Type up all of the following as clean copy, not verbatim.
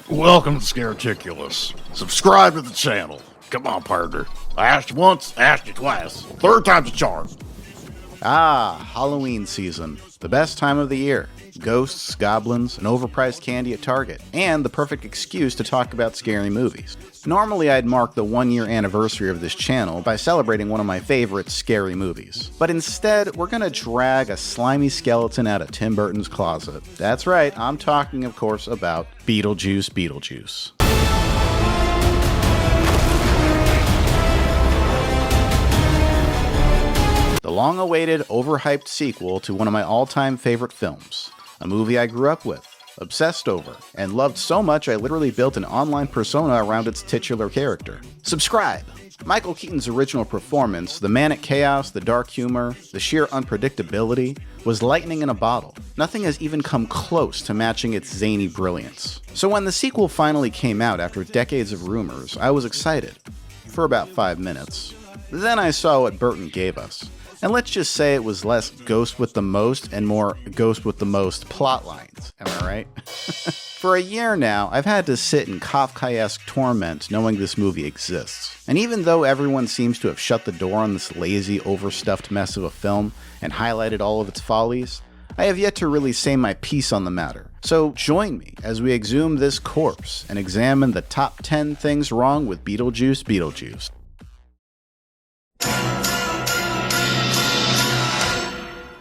Welcome to Scareticulus. Subscribe to the channel. Come on, partner. I asked you once, I asked you twice. Third time's a charm. Halloween season. The best time of the year. Ghosts, goblins, and overpriced candy at Target. And the perfect excuse to talk about scary movies. Normally I'd mark the 1-year anniversary of this channel by celebrating one of my favorite scary movies. But instead, we're gonna drag a slimy skeleton out of Tim Burton's closet. That's right, I'm talking of course about Beetlejuice Beetlejuice. The long-awaited, overhyped sequel to one of my all-time favorite films. A movie I grew up with, obsessed over, and loved so much I literally built an online persona around its titular character. Subscribe! Michael Keaton's original performance, the manic chaos, the dark humor, the sheer unpredictability, was lightning in a bottle. Nothing has even come close to matching its zany brilliance. So when the sequel finally came out after decades of rumors, I was excited. For about 5 minutes. Then I saw what Burton gave us. And let's just say it was less Ghost with the Most and more Ghost with the Most plot lines. Am I right? For a year now, I've had to sit in Kafkaesque torment knowing this movie exists. And even though everyone seems to have shut the door on this lazy, overstuffed mess of a film and highlighted all of its follies, I have yet to really say my piece on the matter. So join me as we exhume this corpse and examine the top 10 things wrong with Beetlejuice Beetlejuice.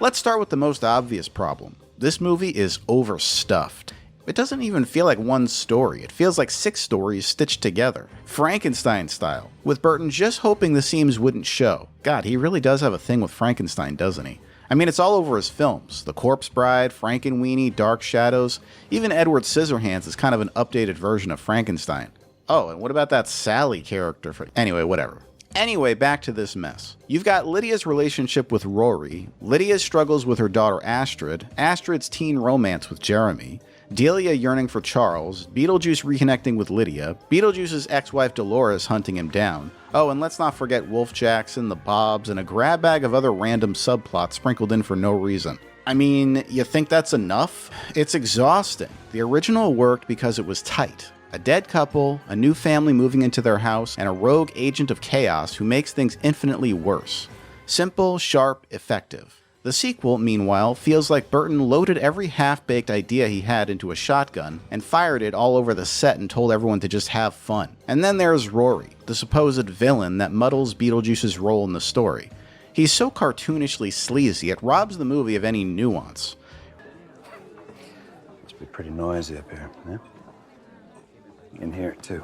Let's start with the most obvious problem. This movie is overstuffed. It doesn't even feel like one story, it feels like 6 stories stitched together, Frankenstein style, with Burton just hoping the seams wouldn't show. God, he really does have a thing with Frankenstein, doesn't he? I mean, it's all over his films. The Corpse Bride, Frankenweenie, Dark Shadows, even Edward Scissorhands is kind of an updated version of Frankenstein. Oh, and what about that Sally character? Anyway, whatever. Anyway, back to this mess. You've got Lydia's relationship with Rory, Lydia's struggles with her daughter Astrid, Astrid's teen romance with Jeremy, Delia yearning for Charles, Beetlejuice reconnecting with Lydia, Beetlejuice's ex-wife Dolores hunting him down. Oh, and let's not forget Wolf Jackson, the Bobs, and a grab bag of other random subplots sprinkled in for no reason. I mean, you think that's enough? It's exhausting. The original worked because it was tight. A dead couple, a new family moving into their house, and a rogue agent of chaos who makes things infinitely worse. Simple, sharp, effective. The sequel, meanwhile, feels like Burton loaded every half-baked idea he had into a shotgun and fired it all over the set and told everyone to just have fun. And then there's Rory, the supposed villain that muddles Beetlejuice's role in the story. He's so cartoonishly sleazy, it robs the movie of any nuance. Must be pretty noisy up here, yeah? You can hear it too.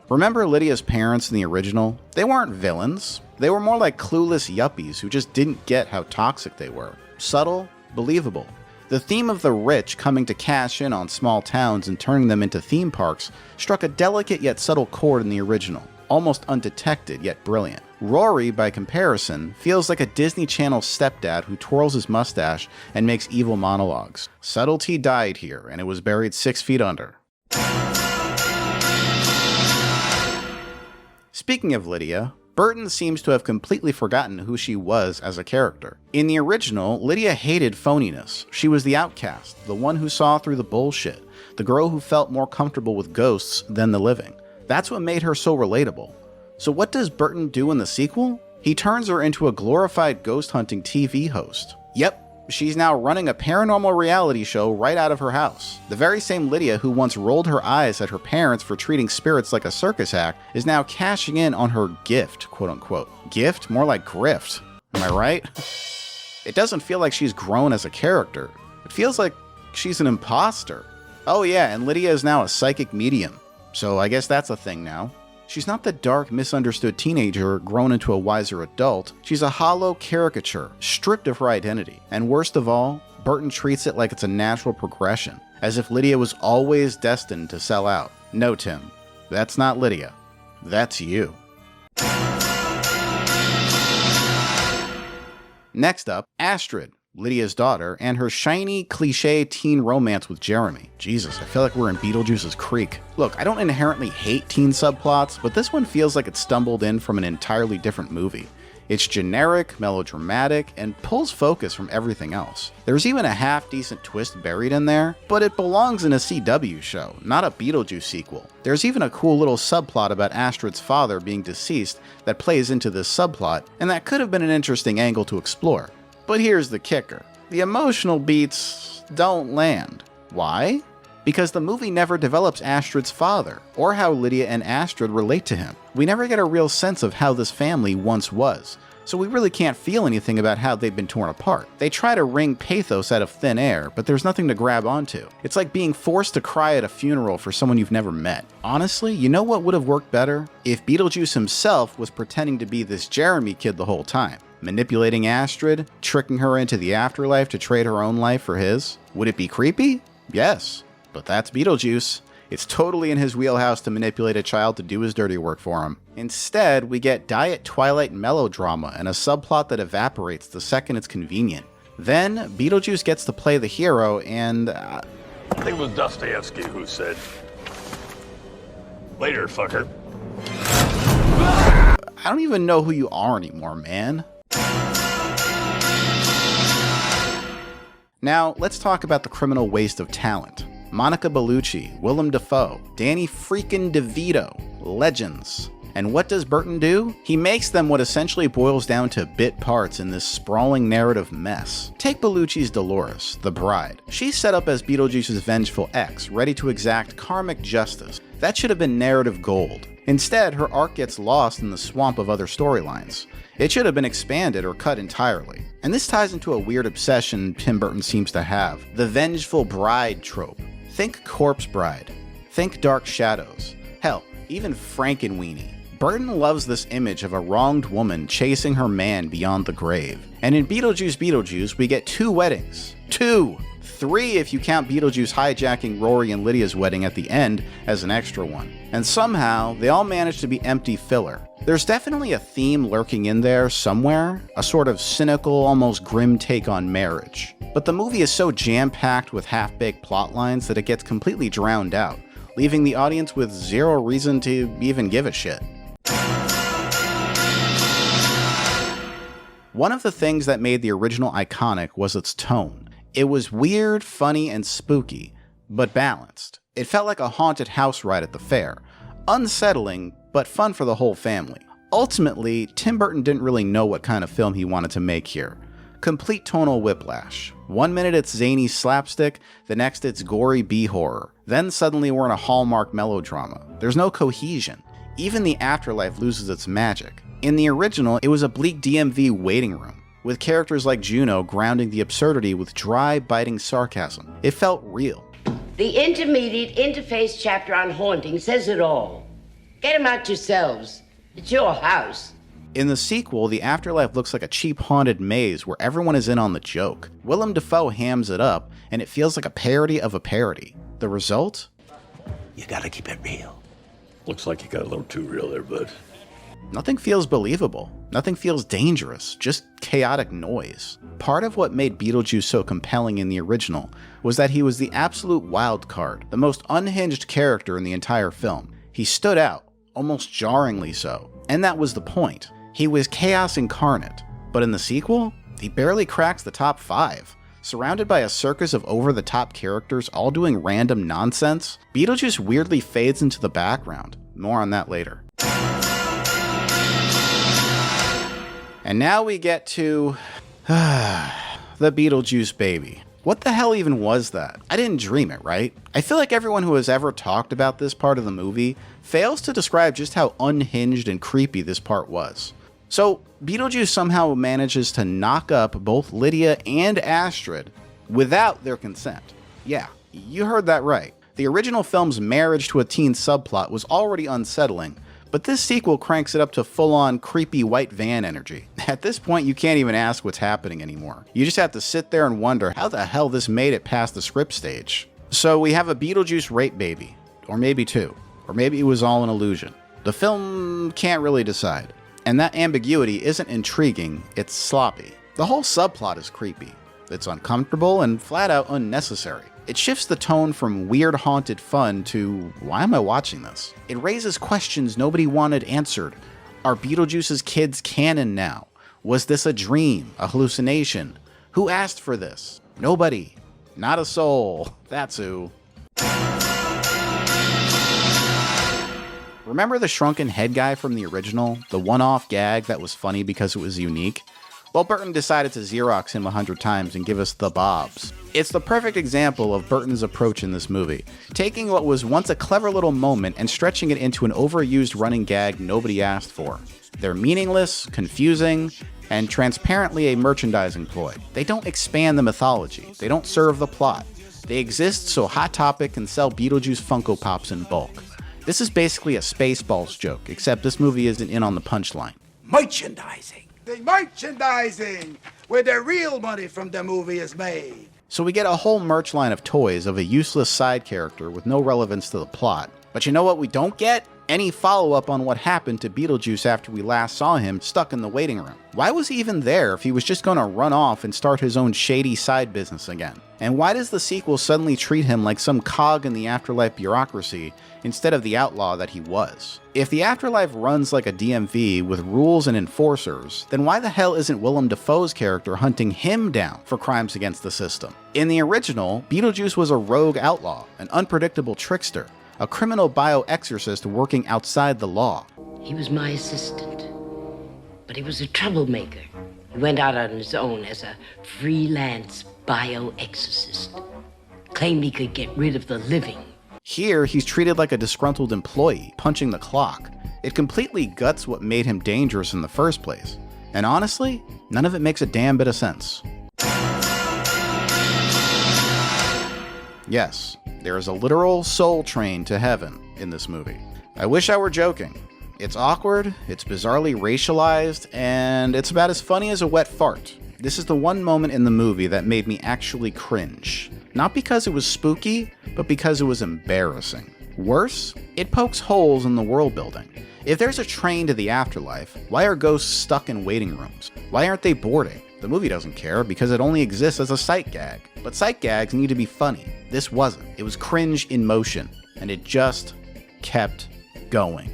Remember Lydia's parents in the original? They weren't villains. They were more like clueless yuppies who just didn't get how toxic they were. Subtle, believable. The theme of the rich coming to cash in on small towns and turning them into theme parks struck a delicate yet subtle chord in the original, almost undetected yet brilliant. Rory, by comparison, feels like a Disney Channel stepdad who twirls his mustache and makes evil monologues. Subtlety died here, and it was buried 6 feet under. Speaking of Lydia, Burton seems to have completely forgotten who she was as a character. In the original, Lydia hated phoniness. She was the outcast, the one who saw through the bullshit, the girl who felt more comfortable with ghosts than the living. That's what made her so relatable. So what does Burton do in the sequel? He turns her into a glorified ghost hunting TV host. Yep. She's now running a paranormal reality show right out of her house. The very same Lydia who once rolled her eyes at her parents for treating spirits like a circus act is now cashing in on her gift, quote unquote. Gift? More like grift. Am I right? It doesn't feel like she's grown as a character. It feels like she's an imposter. Oh yeah, and Lydia is now a psychic medium. So I guess that's a thing now. She's not the dark, misunderstood teenager grown into a wiser adult. She's a hollow caricature, stripped of her identity. And worst of all, Burton treats it like it's a natural progression, as if Lydia was always destined to sell out. No, Tim, that's not Lydia. That's you. Next up, Astrid, Lydia's daughter, and her shiny, cliché teen romance with Jeremy. Jesus, I feel like we're in Beetlejuice's Creek. Look, I don't inherently hate teen subplots, but this one feels like it stumbled in from an entirely different movie. It's generic, melodramatic, and pulls focus from everything else. There's even a half-decent twist buried in there, but it belongs in a CW show, not a Beetlejuice sequel. There's even a cool little subplot about Astrid's father being deceased that plays into this subplot, and that could have been an interesting angle to explore. But here's the kicker. The emotional beats don't land. Why? Because the movie never develops Astrid's father, or how Lydia and Astrid relate to him. We never get a real sense of how this family once was, so we really can't feel anything about how they've been torn apart. They try to wring pathos out of thin air, but there's nothing to grab onto. It's like being forced to cry at a funeral for someone you've never met. Honestly, you know what would have worked better? If Beetlejuice himself was pretending to be this Jeremy kid the whole time, manipulating Astrid, tricking her into the afterlife to trade her own life for his. Would it be creepy? Yes. But that's Beetlejuice. It's totally in his wheelhouse to manipulate a child to do his dirty work for him. Instead, we get diet Twilight melodrama and a subplot that evaporates the second it's convenient. Then, Beetlejuice gets to play the hero and... I think it was Dostoevsky who said, "Later, fucker." I don't even know who you are anymore, man. Now, let's talk about the criminal waste of talent. Monica Bellucci, Willem Dafoe, Danny freaking DeVito, legends. And what does Burton do? He makes them what essentially boils down to bit parts in this sprawling narrative mess. Take Bellucci's Dolores, the bride. She's set up as Beetlejuice's vengeful ex, ready to exact karmic justice. That should have been narrative gold. Instead, her arc gets lost in the swamp of other storylines. It should have been expanded or cut entirely. And this ties into a weird obsession Tim Burton seems to have, the vengeful bride trope. Think Corpse Bride. Think Dark Shadows. Hell, even Frankenweenie. Burton loves this image of a wronged woman chasing her man beyond the grave. And in Beetlejuice Beetlejuice, we get 2 weddings. 2! 3 if you count Beetlejuice hijacking Rory and Lydia's wedding at the end as an extra one. And somehow, they all manage to be empty filler. There's definitely a theme lurking in there somewhere, a sort of cynical, almost grim take on marriage. But the movie is so jam-packed with half-baked plot lines that it gets completely drowned out, leaving the audience with zero reason to even give a shit. One of the things that made the original iconic was its tone. It was weird, funny, and spooky, but balanced. It felt like a haunted house ride at the fair. Unsettling, but fun for the whole family. Ultimately, Tim Burton didn't really know what kind of film he wanted to make here. Complete tonal whiplash. One minute it's zany slapstick, the next it's gory B-horror. Then suddenly we're in a Hallmark melodrama. There's no cohesion. Even the afterlife loses its magic. In the original, it was a bleak DMV waiting room, with characters like Juno grounding the absurdity with dry, biting sarcasm. It felt real. The intermediate interface chapter on haunting says it all. Get them out yourselves. It's your house. In the sequel, the afterlife looks like a cheap haunted maze where everyone is in on the joke. Willem Dafoe hams it up, and it feels like a parody of a parody. The result? You gotta keep it real. Looks like you got a little too real there, bud. Nothing feels believable. Nothing feels dangerous. Just chaotic noise. Part of what made Beetlejuice so compelling in the original was that he was the absolute wild card, the most unhinged character in the entire film. He stood out, almost jarringly so. And that was the point. He was chaos incarnate. But in the sequel, he barely cracks the top 5. Surrounded by a circus of over-the-top characters all doing random nonsense, Beetlejuice weirdly fades into the background. More on that later. And now we get to... the Beetlejuice baby. What the hell even was that? I didn't dream it, right? I feel like everyone who has ever talked about this part of the movie fails to describe just how unhinged and creepy this part was. So, Beetlejuice somehow manages to knock up both Lydia and Astrid without their consent. Yeah, you heard that right. The original film's marriage to a teen subplot was already unsettling, but this sequel cranks it up to full-on creepy white van energy. At this point, you can't even ask what's happening anymore. You just have to sit there and wonder how the hell this made it past the script stage. So we have a Beetlejuice rape baby, or maybe 2, or maybe it was all an illusion. The film can't really decide. And that ambiguity isn't intriguing, it's sloppy. The whole subplot is creepy. It's uncomfortable and flat out unnecessary. It shifts the tone from weird haunted fun to, why am I watching this? It raises questions nobody wanted answered. Are Beetlejuice's kids canon now? Was this a dream? A hallucination? Who asked for this? Nobody. Not a soul. That's who. Remember the shrunken head guy from the original? The one-off gag that was funny because it was unique? Well, Burton decided to Xerox him 100 times and give us the Bobs. It's the perfect example of Burton's approach in this movie, taking what was once a clever little moment and stretching it into an overused running gag nobody asked for. They're meaningless, confusing, and transparently a merchandising ploy. They don't expand the mythology. They don't serve the plot. They exist so Hot Topic can sell Beetlejuice Funko Pops in bulk. This is basically a Spaceballs joke, except this movie isn't in on the punchline. Merchandising. The merchandising, where the real money from the movie is made. So we get a whole merch line of toys of a useless side character with no relevance to the plot. But you know what we don't get? Any follow-up on what happened to Beetlejuice after we last saw him stuck in the waiting room. Why was he even there if he was just gonna run off and start his own shady side business again? And why does the sequel suddenly treat him like some cog in the afterlife bureaucracy instead of the outlaw that he was? If the afterlife runs like a DMV with rules and enforcers, then why the hell isn't Willem Dafoe's character hunting him down for crimes against the system? In the original, Beetlejuice was a rogue outlaw, an unpredictable trickster, a criminal bioexorcist working outside the law. He was my assistant, but he was a troublemaker. He went out on his own as a freelance bioexorcist. Claimed he could get rid of the living. Here, he's treated like a disgruntled employee, punching the clock. It completely guts what made him dangerous in the first place. And honestly, none of it makes a damn bit of sense. Yes, there is a literal soul train to heaven in this movie. I wish I were joking. It's awkward, it's bizarrely racialized, and it's about as funny as a wet fart. This is the one moment in the movie that made me actually cringe. Not because it was spooky, but because it was embarrassing. Worse, it pokes holes in the world building. If there's a train to the afterlife, why are ghosts stuck in waiting rooms? Why aren't they boarding? The movie doesn't care because it only exists as a sight gag. But sight gags need to be funny. This wasn't. It was cringe in motion, and it just kept going.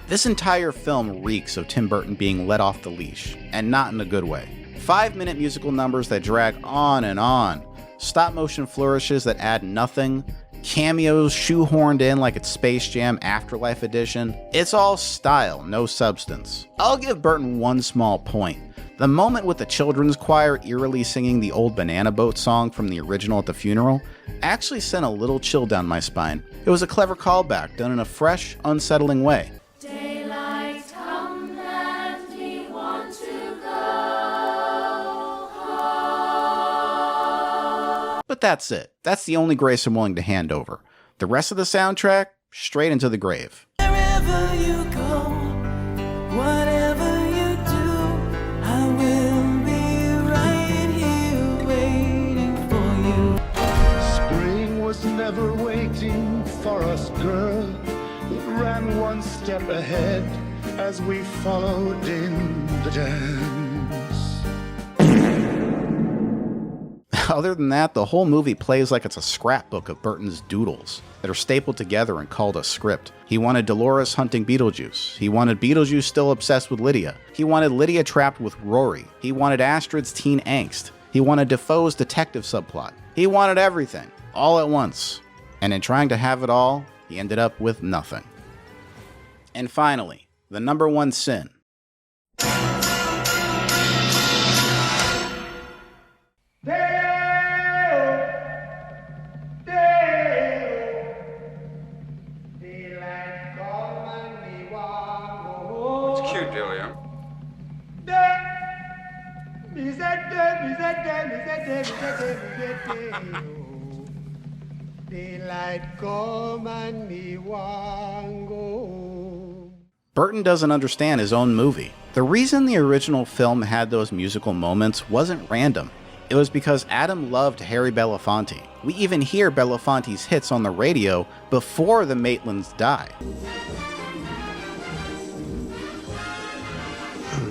This entire film reeks of Tim Burton being let off the leash, and not in a good way. 5-minute musical numbers that drag on and on, stop-motion flourishes that add nothing, cameos shoehorned in like it's Space Jam Afterlife Edition. It's all style, no substance. I'll give Burton one small point. The moment with the children's choir eerily singing the old Banana Boat song from the original at the funeral actually sent a little chill down my spine. It was a clever callback done in a fresh, unsettling way. Daylight come and we want to go home. But that's it. That's the only grace I'm willing to hand over. The rest of the soundtrack, straight into the grave. Wherever you go, whatever you do, I will be right here waiting for you. Spring was never waiting for us, girl. It ran one step ahead as we followed in the dance. Other than that, the whole movie plays like it's a scrapbook of Burton's doodles that are stapled together and called a script. He wanted Dolores hunting Beetlejuice. He wanted Beetlejuice still obsessed with Lydia. He wanted Lydia trapped with Rory. He wanted Astrid's teen angst. He wanted Defoe's detective subplot. He wanted everything, all at once. And in trying to have it all, he ended up with nothing. And finally, the number one sin. It's cute, Delia. Daylight come and me want go. Burton doesn't understand his own movie. The reason the original film had those musical moments wasn't random. It was because Adam loved Harry Belafonte. We even hear Belafonte's hits on the radio before the Maitlands die.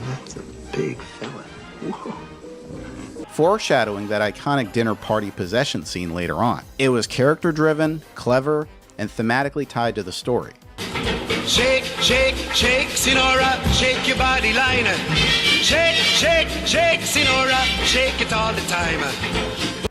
That's a big fella. Whoa. Foreshadowing that iconic dinner party possession scene later on. It was character-driven, clever, and thematically tied to the story. Shake, shake, shake, Sinora, shake your body line. Shake, shake, shake, Sinora, shake it all the time.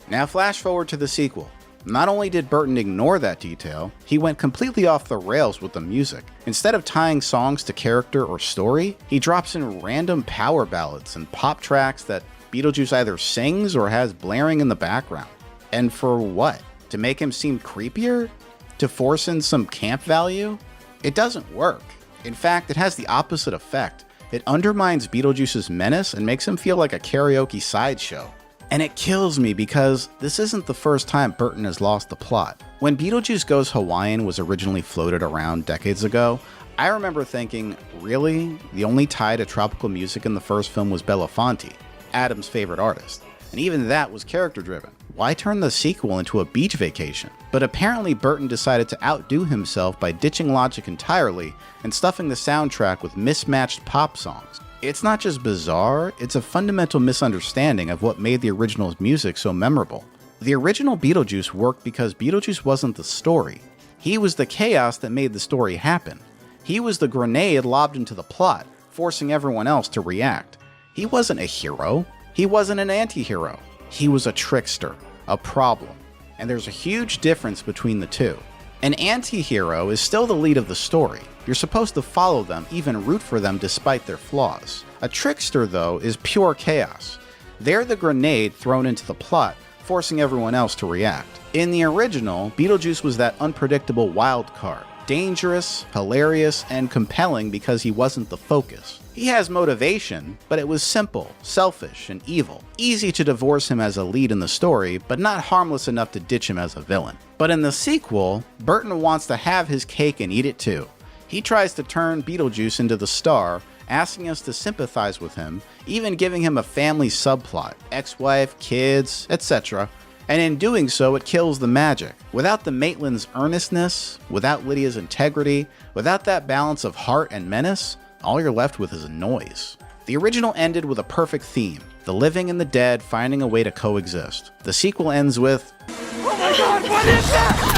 Now flash forward to the sequel. Not only did Burton ignore that detail, he went completely off the rails with the music. Instead of tying songs to character or story, he drops in random power ballads and pop tracks that Beetlejuice either sings or has blaring in the background. And for what? To make him seem creepier? To force in some camp value? It doesn't work. In fact, it has the opposite effect. It undermines Beetlejuice's menace and makes him feel like a karaoke sideshow. And it kills me because this isn't the first time Burton has lost the plot. When Beetlejuice Goes Hawaiian was originally floated around decades ago, I remember thinking, really? The only tie to tropical music in the first film was Belafonte, Adam's favorite artist. And even that was character driven. Why turn the sequel into a beach vacation? But apparently Burton decided to outdo himself by ditching logic entirely and stuffing the soundtrack with mismatched pop songs. It's not just bizarre, it's a fundamental misunderstanding of what made the original's music so memorable. The original Beetlejuice worked because Beetlejuice wasn't the story. He was the chaos that made the story happen. He was the grenade lobbed into the plot, forcing everyone else to react. He wasn't a hero. He wasn't an anti-hero. He was a trickster, a problem. And there's a huge difference between the two. An anti-hero is still the lead of the story. You're supposed to follow them, even root for them despite their flaws. A trickster, though, is pure chaos. They're the grenade thrown into the plot, forcing everyone else to react. In the original, Beetlejuice was that unpredictable wild card. Dangerous, hilarious, and compelling because he wasn't the focus. He has motivation, but it was simple, selfish, and evil. Easy to divorce him as a lead in the story, but not harmless enough to ditch him as a villain. But in the sequel, Burton wants to have his cake and eat it too. He tries to turn Beetlejuice into the star, asking us to sympathize with him, even giving him a family subplot, ex-wife, kids, etc. And in doing so, it kills the magic. Without the Maitland's earnestness, without Lydia's integrity, without that balance of heart and menace, all you're left with is a noise. The original ended with a perfect theme, the living and the dead finding a way to coexist. The sequel ends with, "Oh my God, what is that?"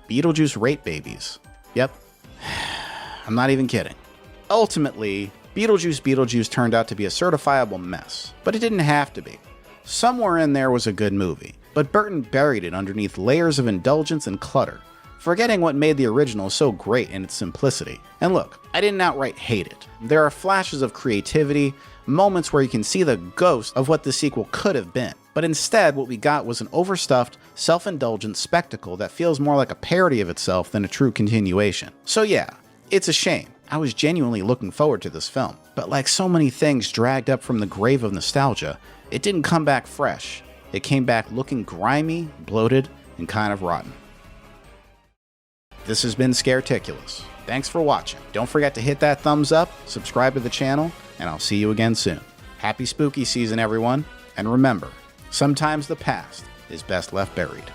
Beetlejuice rape babies. Yep. I'm not even kidding. Ultimately, Beetlejuice Beetlejuice turned out to be a certifiable mess, but it didn't have to be. Somewhere in there was a good movie, but Burton buried it underneath layers of indulgence and clutter, forgetting what made the original so great in its simplicity. And look, I didn't outright hate it. There are flashes of creativity, moments where you can see the ghost of what the sequel could have been. But instead, what we got was an overstuffed, self-indulgent spectacle that feels more like a parody of itself than a true continuation. So yeah, it's a shame. I was genuinely looking forward to this film. But like so many things dragged up from the grave of nostalgia, it didn't come back fresh. It came back looking grimy, bloated, and kind of rotten. This has been Scareticulus. Thanks for watching. Don't forget to hit that thumbs up, subscribe to the channel, and I'll see you again soon. Happy spooky season, everyone. And remember, sometimes the past is best left buried.